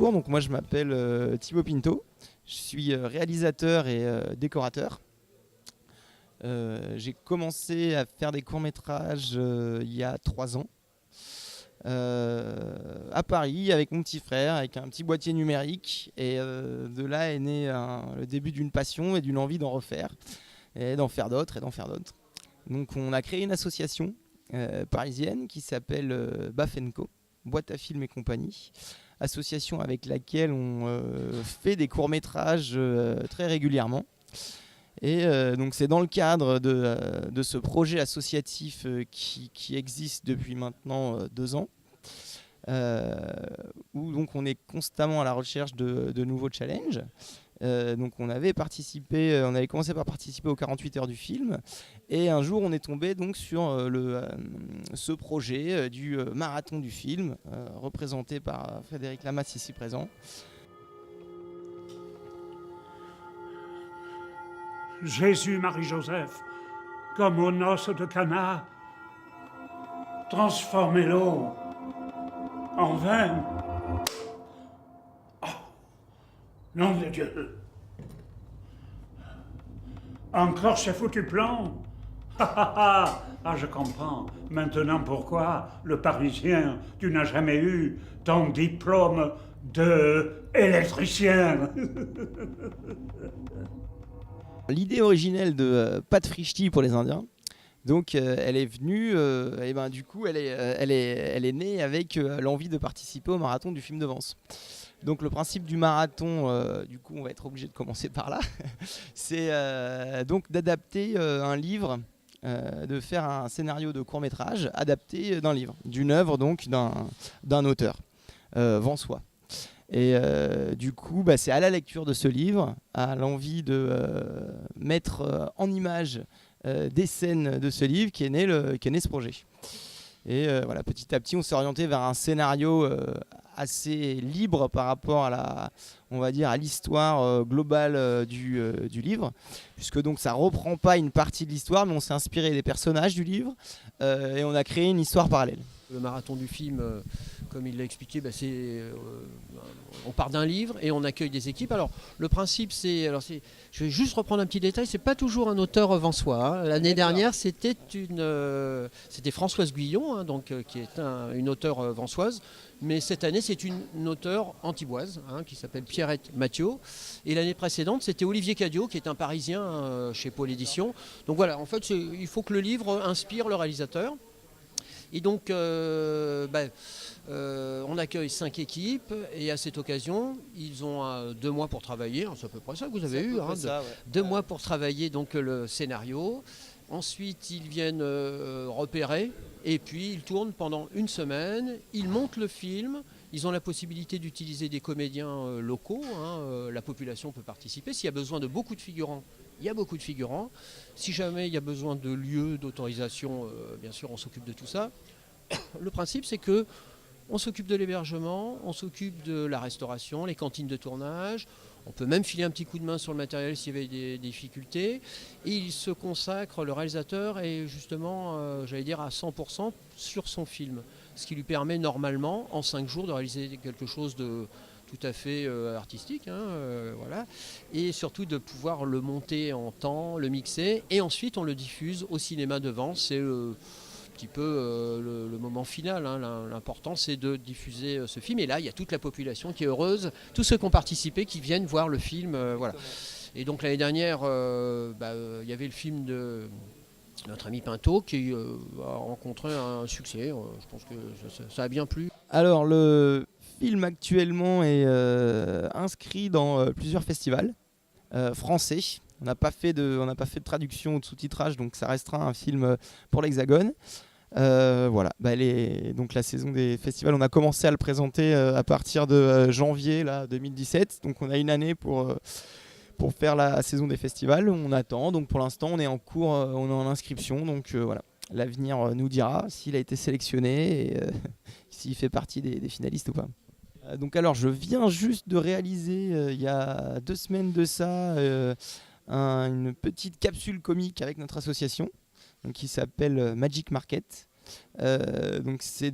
bonjour, donc moi je m'appelle Thibaut Pinto, je suis réalisateur et décorateur. J'ai commencé à faire des courts-métrages il y a 3 ans à Paris avec mon petit frère, avec un petit boîtier numérique, et de là est né le début d'une passion et d'une envie d'en refaire et d'en faire d'autres et d'en faire d'autres. Donc on a créé une association parisienne qui s'appelle Bafenco, Boîte à films et compagnie, association avec laquelle on fait des courts-métrages très régulièrement. Et donc c'est dans le cadre de ce projet associatif qui existe depuis maintenant 2 ans, où donc on est constamment à la recherche de nouveaux challenges. Donc on avait commencé par participer aux 48 heures du film, et un jour on est tombé donc sur ce projet du marathon du film, représenté par Frédéric Lamas ici présent. Jésus, Marie-Joseph, comme aux noces de Cana, transformez l'eau en vin. Oh, nom de Dieu. Encore ce foutu plan. Ah, je comprends maintenant pourquoi, le Parisien, tu n'as jamais eu ton diplôme de électricien. L'idée originelle de Pat Frischti pour les Indiens, donc elle est venue, et ben du coup elle est née avec l'envie de participer au marathon du film de Vence. Donc le principe du marathon, du coup on va être obligé de commencer par là, c'est donc d'adapter un livre, de faire un scénario de court-métrage adapté d'un livre, d'une œuvre donc d'un auteur vensois. Et du coup, c'est à la lecture de ce livre, à l'envie de mettre en image des scènes de ce livre qu'est né ce projet. Et voilà, petit à petit, on s'est orienté vers un scénario assez libre par rapport à l'histoire globale du livre, puisque donc ça reprend pas une partie de l'histoire, mais on s'est inspiré des personnages du livre et on a créé une histoire parallèle. Le marathon du film, comme il l'a expliqué, on part d'un livre et on accueille des équipes. Alors le principe, je vais juste reprendre un petit détail, c'est pas toujours un auteur vensois. Hein. L'année dernière, c'était Françoise Guillon, qui est une auteure vensoise. Mais cette année, c'est une auteure antiboise qui s'appelle Pierrette Mathieu. Et l'année précédente, c'était Olivier Cadiot, qui est un Parisien chez Pôle Édition. Donc voilà, en fait, il faut que le livre inspire le réalisateur. Et donc, on accueille 5 équipes, et à cette occasion, ils ont 2 mois pour travailler. C'est à peu près ça que vous avez eu. 2 mois pour travailler donc, le scénario. Ensuite, ils viennent repérer, et puis ils tournent pendant 1 semaine. Ils montent le film. Ils ont la possibilité d'utiliser des comédiens locaux. La population peut participer. S'il y a besoin de beaucoup de figurants, il y a beaucoup de figurants. Si jamais il y a besoin de lieux, d'autorisation, bien sûr, on s'occupe de tout ça. Le principe, c'est que on s'occupe de l'hébergement, on s'occupe de la restauration, les cantines de tournage. On peut même filer un petit coup de main sur le matériel s'il y avait des difficultés. Et il se consacre, le réalisateur est justement, à 100% sur son film. Ce qui lui permet normalement, en 5 jours, de réaliser quelque chose de tout à fait artistique, voilà. Et surtout de pouvoir le monter en temps, le mixer, et ensuite on le diffuse au cinéma de Vence. C'est un petit peu le moment final. L'important, c'est de diffuser ce film. Et là, il y a toute la population qui est heureuse, tous ceux qui ont participé, qui viennent voir le film. Voilà. Et donc l'année dernière, il y avait le film de notre ami Pinto qui a rencontré un succès. Je pense que ça a bien plu. Alors le film actuellement est inscrit dans plusieurs festivals français. On n'a pas fait de traduction ou de sous-titrage, donc ça restera un film pour l'Hexagone. Voilà, donc la saison des festivals, on a commencé à le présenter à partir de janvier 2017. Donc on a 1 année pour faire la saison des festivals. On attend, donc pour l'instant on est en cours, on est en inscription, donc voilà. L'avenir nous dira s'il a été sélectionné et s'il fait partie des finalistes ou pas. Donc alors je viens juste de réaliser il y a 2 semaines de ça une petite capsule comique avec notre association, donc qui s'appelle Magic Market. Donc c'est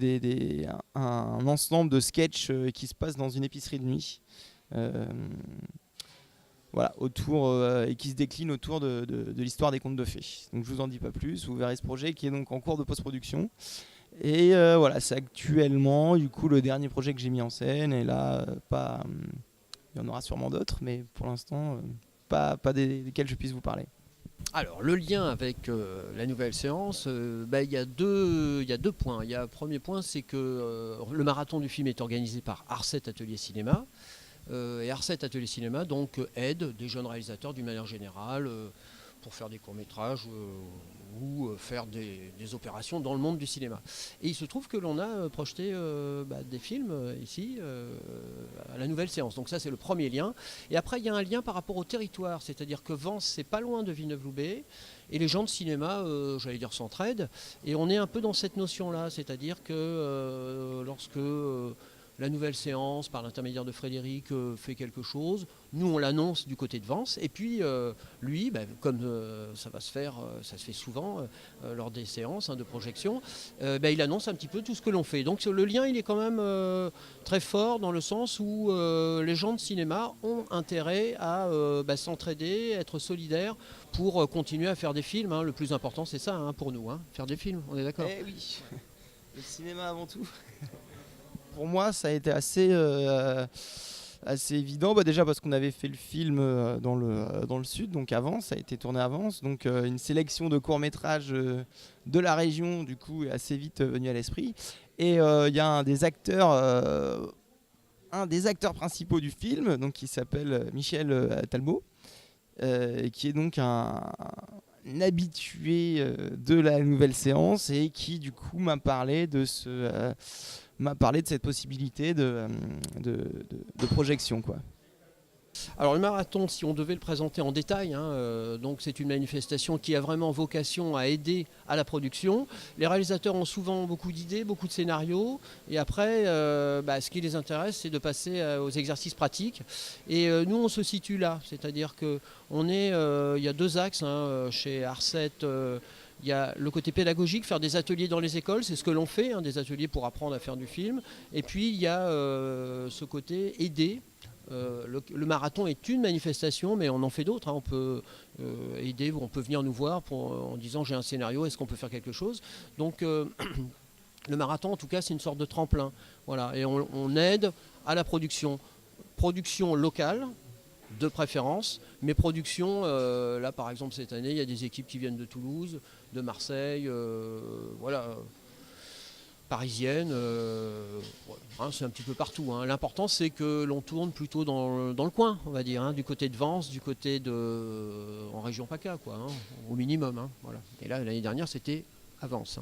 un ensemble de sketchs qui se passent dans une épicerie de nuit. Voilà, et qui se décline autour de l'histoire des contes de fées. Donc je vous en dis pas plus, vous verrez ce projet qui est donc en cours de post-production. Et voilà, c'est actuellement du coup le dernier projet que j'ai mis en scène. Et là, il y en aura sûrement d'autres, mais pour l'instant, pas desquels je puisse vous parler. Alors, le lien avec la nouvelle séance, il y a deux points. Le premier point, c'est que le marathon du film est organisé par Arset Atelier Cinéma. Et Arset Atelier Cinéma donc, aide des jeunes réalisateurs d'une manière générale pour faire des courts-métrages ou faire des opérations dans le monde du cinéma. Et il se trouve que l'on a projeté des films ici à la nouvelle séance. Donc ça, c'est le premier lien. Et après, il y a un lien par rapport au territoire, c'est-à-dire que Vence, c'est pas loin de Villeneuve-Loubet, et les gens de cinéma, j'allais dire, s'entraident. Et on est un peu dans cette notion-là, c'est-à-dire que lorsque la nouvelle séance, par l'intermédiaire de Frédéric, fait quelque chose. Nous, on l'annonce du côté de Vence. Et puis, lui, comme ça se fait souvent lors des séances de projection, il annonce un petit peu tout ce que l'on fait. Donc, le lien, il est quand même très fort dans le sens où les gens de cinéma ont intérêt à s'entraider, être solidaires pour continuer à faire des films. Le plus important, c'est ça pour nous, faire des films. On est d'accord ? Eh oui, le cinéma avant tout. Pour moi, ça a été assez évident. Déjà parce qu'on avait fait le film dans le sud, donc à Vence, ça a été tourné à Vence. Donc une sélection de courts-métrages de la région, du coup, est assez vite venue à l'esprit. Et il y a un des acteurs principaux du film, donc, qui s'appelle Michel Talbot, qui est donc un habitué de la nouvelle séance et qui, du coup, m'a parlé de cette possibilité de projection, quoi. Alors le marathon, si on devait le présenter en détail, donc c'est une manifestation qui a vraiment vocation à aider à la production. Les réalisateurs ont souvent beaucoup d'idées, beaucoup de scénarios, et après, ce qui les intéresse, c'est de passer aux exercices pratiques. Et nous, on se situe là, c'est-à-dire que il y a deux axes chez Arset. Il y a le côté pédagogique, faire des ateliers dans les écoles, c'est ce que l'on fait, des ateliers pour apprendre à faire du film. Et puis il y a ce côté aider. Le marathon est une manifestation, mais on en fait d'autres. On peut aider, on peut venir nous voir en disant j'ai un scénario, est-ce qu'on peut faire quelque chose ? Donc le marathon, en tout cas, c'est une sorte de tremplin. Voilà. Et on aide à la production locale, de préférence, mais production, là par exemple cette année, il y a des équipes qui viennent de Toulouse, de Marseille, parisienne, c'est un petit peu partout. L'important, c'est que l'on tourne plutôt dans le coin, on va dire, du côté de Vence, du côté en région PACA, au minimum. Voilà. Et là, l'année dernière, c'était à Vence.